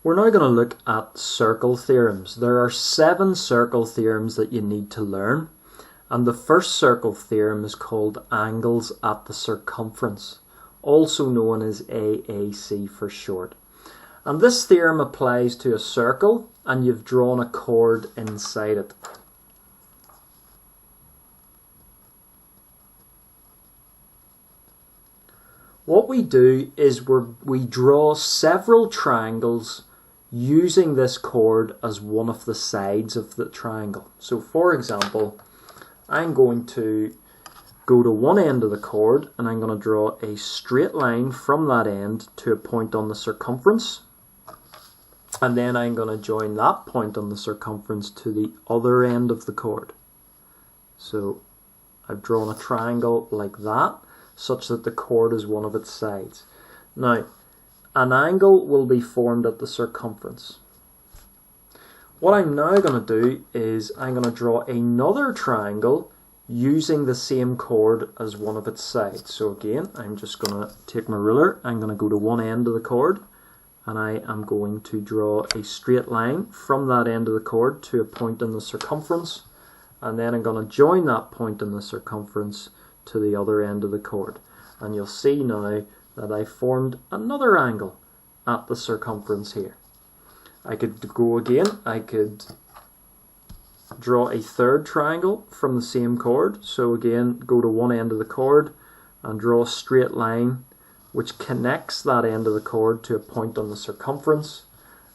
We're now going to look at circle theorems. There are 7 circle theorems that you need to learn. And the first circle theorem is called angles at the circumference, also known as AAC for short. And this theorem applies to a circle and you've drawn a chord inside it. What we do is we draw several triangles using this chord as one of the sides of the triangle. So for example, I'm going to go to one end of the chord and I'm going to draw a straight line from that end to a point on the circumference. And then I'm going to join that point on the circumference to the other end of the chord. So I've drawn a triangle like that, such that the chord is one of its sides. Now, an angle will be formed at the circumference. What I'm now going to do is I'm going to draw another triangle using the same chord as one of its sides. So again, I'm just going to take my ruler, I'm going to go to one end of the chord, and I am going to draw a straight line from that end of the chord to a point in the circumference, and then I'm going to join that point in the circumference to the other end of the chord. And you'll see now that I formed another angle at the circumference here. I could go again, I could draw a third triangle from the same chord. So again, go to one end of the chord and draw a straight line which connects that end of the chord to a point on the circumference,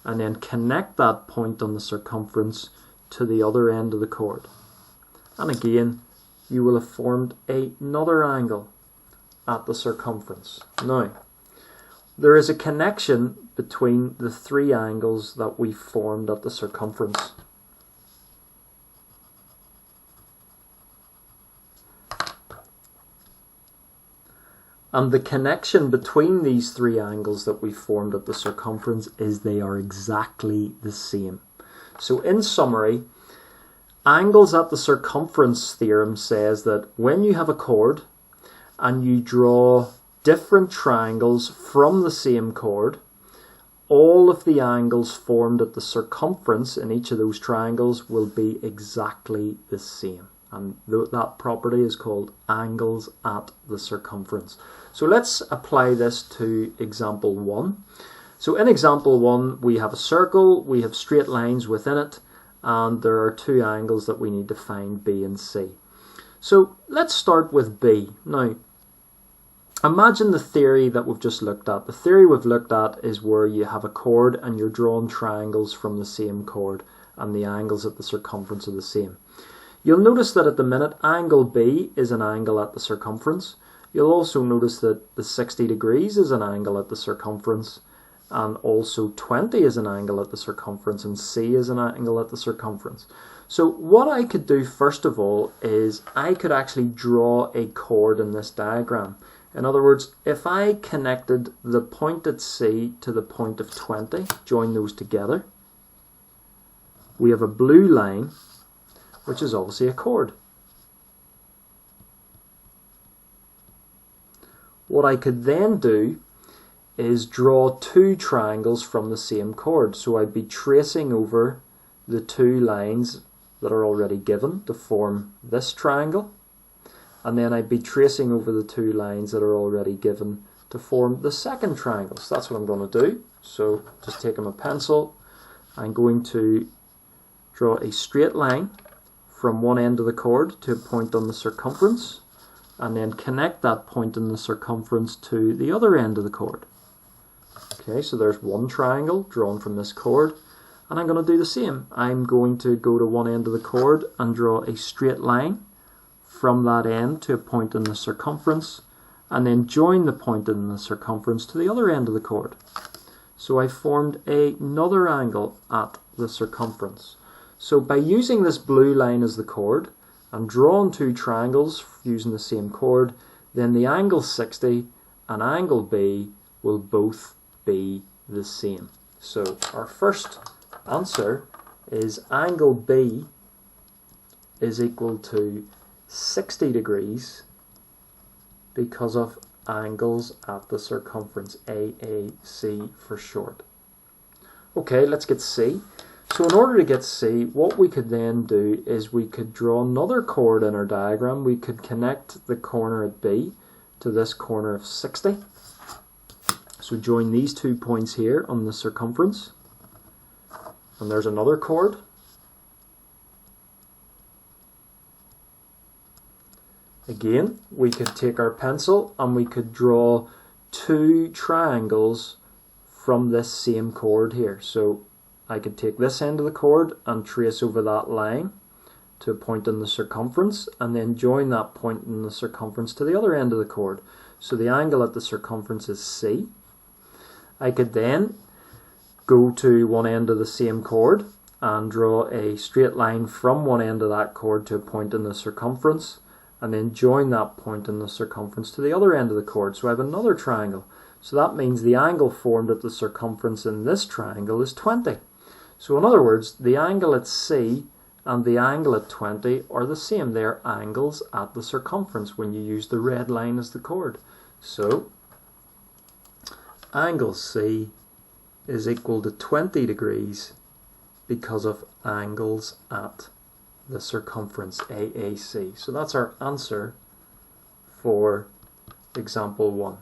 and then connect that point on the circumference to the other end of the chord. And again, you will have formed another angle at the circumference. Now, there is a connection between the 3 angles that we formed at the circumference. And the connection between these 3 angles that we formed at the circumference is they are exactly the same. So in summary, angles at the circumference theorem says that when you have a chord and you draw different triangles from the same chord, all of the angles formed at the circumference in each of those triangles will be exactly the same. And that property is called angles at the circumference. So let's apply this to example 1. So in example 1, we have a circle, we have straight lines within it, and there are 2 angles that we need to find, B and C. So let's start with B. Now, imagine the theory that we've just looked at. The theory we've looked at is where you have a chord and you're drawing triangles from the same chord and the angles at the circumference are the same. You'll notice that at the minute, angle B is an angle at the circumference. You'll also notice that the 60 degrees is an angle at the circumference, and also 20 is an angle at the circumference, and C is an angle at the circumference. So what I could do first of all is I could actually draw a chord in this diagram. In other words, if I connected the point at C to the point of 20, join those together, we have a blue line, which is obviously a chord. What I could then do is draw 2 triangles from the same chord. So I'd be tracing over the 2 lines that are already given to form this triangle, and then I'd be tracing over the 2 lines that are already given to form the second triangle. So that's what I'm going to do. So just taking my pencil, I'm going to draw a straight line from one end of the chord to a point on the circumference, and then connect that point in the circumference to the other end of the chord. Okay, so there's one triangle drawn from this chord, and I'm going to do the same. I'm going to go to one end of the chord and draw a straight line from that end to a point in the circumference, and then join the point in the circumference to the other end of the chord. So I formed another angle at the circumference. So by using this blue line as the chord and drawing 2 triangles using the same chord, then the angle 60 and angle B will both be the same. So our first answer is angle B is equal to 60 degrees because of angles at the circumference, AAC for short. Okay, let's get C. So in order to get C, what we could then do is we could draw another chord in our diagram. We could connect the corner at B to this corner of 60. So join these 2 points here on the circumference. And there's another chord. Again, we could take our pencil and we could draw 2 triangles from this same chord here. So I could take this end of the chord and trace over that line to a point in the circumference, and then join that point in the circumference to the other end of the chord. So the angle at the circumference is C. I could then go to one end of the same chord and draw a straight line from one end of that chord to a point in the circumference, and then join that point in the circumference to the other end of the chord. So I have another triangle. So that means the angle formed at the circumference in this triangle is 20. So in other words, the angle at C and the angle at 20 are the same. They are angles at the circumference when you use the red line as the chord. So angle C is equal to 20 degrees because of angles at the circumference, AAC. So that's our answer for example 1.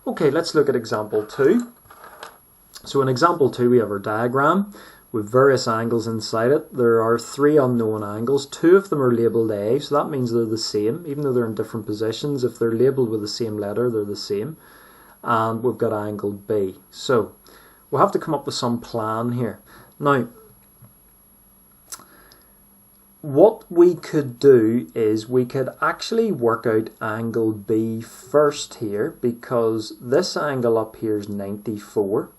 Okay, let's look at example 2. So in example 2 we have our diagram with various angles inside it. There are 3 unknown angles. 2 of them are labelled A, so that means they're the same, even though they're in different positions. If they're labelled with the same letter, they're the same. And we've got angle B. So we'll have to come up with some plan here. Now, what we could do is we could actually work out angle B first here, because this angle up here is 94.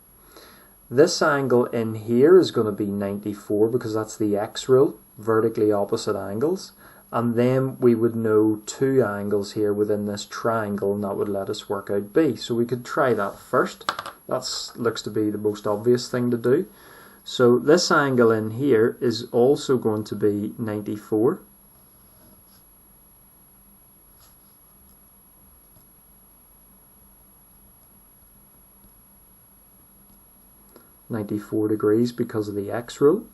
This angle in here is going to be 94 because that's the X rule, vertically opposite angles. And then we would know 2 angles here within this triangle, and that would let us work out B. So we could try that first. That looks to be the most obvious thing to do. So this angle in here is also going to be 94. degrees because of the X rule.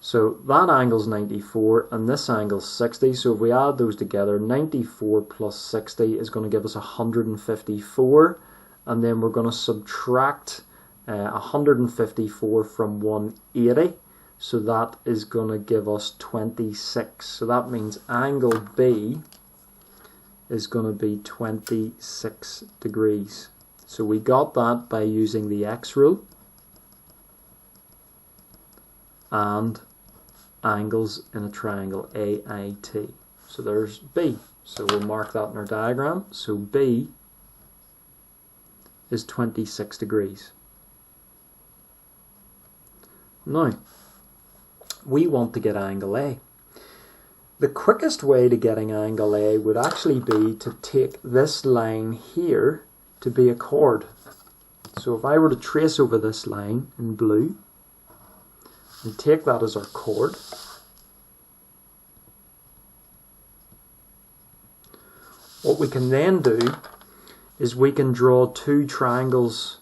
So that angle's 94 and this angle's 60. So if we add those together, 94 plus 60 is going to give us 154. And then we're going to subtract 154 from 180. So that is going to give us 26. So that means angle B is going to be 26 degrees. So we got that by using the X rule and angles in a triangle, AIT. So there's B. So we'll mark that in our diagram. So B is 26 degrees. Now, we want to get angle A. The quickest way to getting angle A would actually be to take this line here to be a chord. So if I were to trace over this line in blue and take that as our chord, what we can then do is we can draw 2 triangles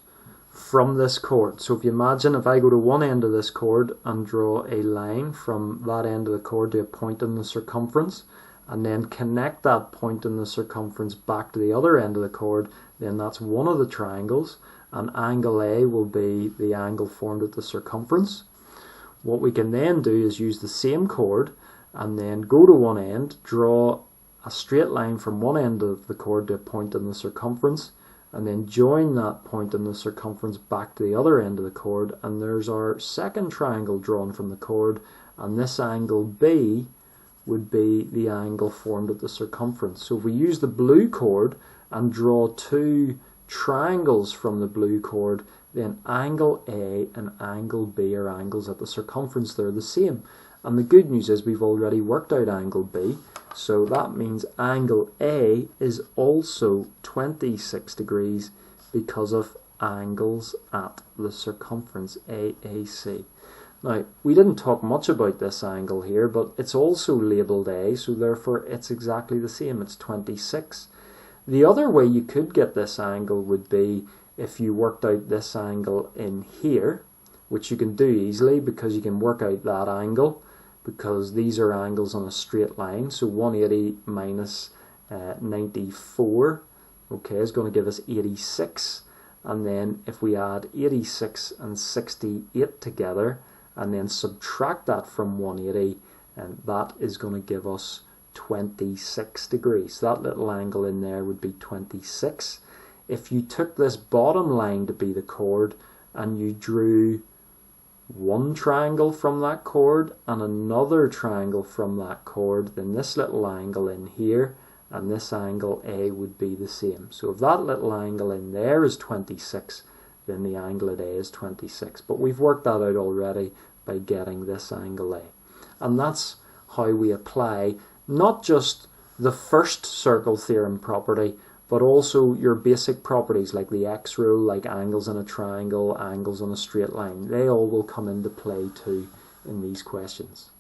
from this chord. So if you imagine, if I go to one end of this chord and draw a line from that end of the chord to a point in the circumference, and then connect that point in the circumference back to the other end of the chord, then that's one of the triangles, and angle A will be the angle formed at the circumference. What we can then do is use the same chord and then go to one end, draw a straight line from one end of the chord to a point in the circumference, and then join that point in the circumference back to the other end of the chord, and there's our second triangle drawn from the chord, and this angle B would be the angle formed at the circumference. So if we use the blue chord and draw 2 triangles from the blue chord, then angle A and angle B are angles at the circumference. They're the same. And the good news is we've already worked out angle B, so that means angle A is also 26 degrees because of angles at the circumference, AAC. Now, we didn't talk much about this angle here, but it's also labelled A, so therefore it's exactly the same, it's 26. The other way you could get this angle would be if you worked out this angle in here, which you can do easily because you can work out that angle, because these are angles on a straight line. So 180 minus 94, okay, is going to give us 86. And then if we add 86 and 68 together and then subtract that from 180, and that is going to give us 26 degrees. So that little angle in there would be 26. If you took this bottom line to be the chord and you drew one triangle from that chord and another triangle from that chord, then this little angle in here and this angle A would be the same. So if that little angle in there is 26, then the angle at A is 26. But we've worked that out already by getting this angle A. And that's how we apply not just the first circle theorem property, but also your basic properties like the X rule, like angles in a triangle, angles on a straight line. They all will come into play too in these questions.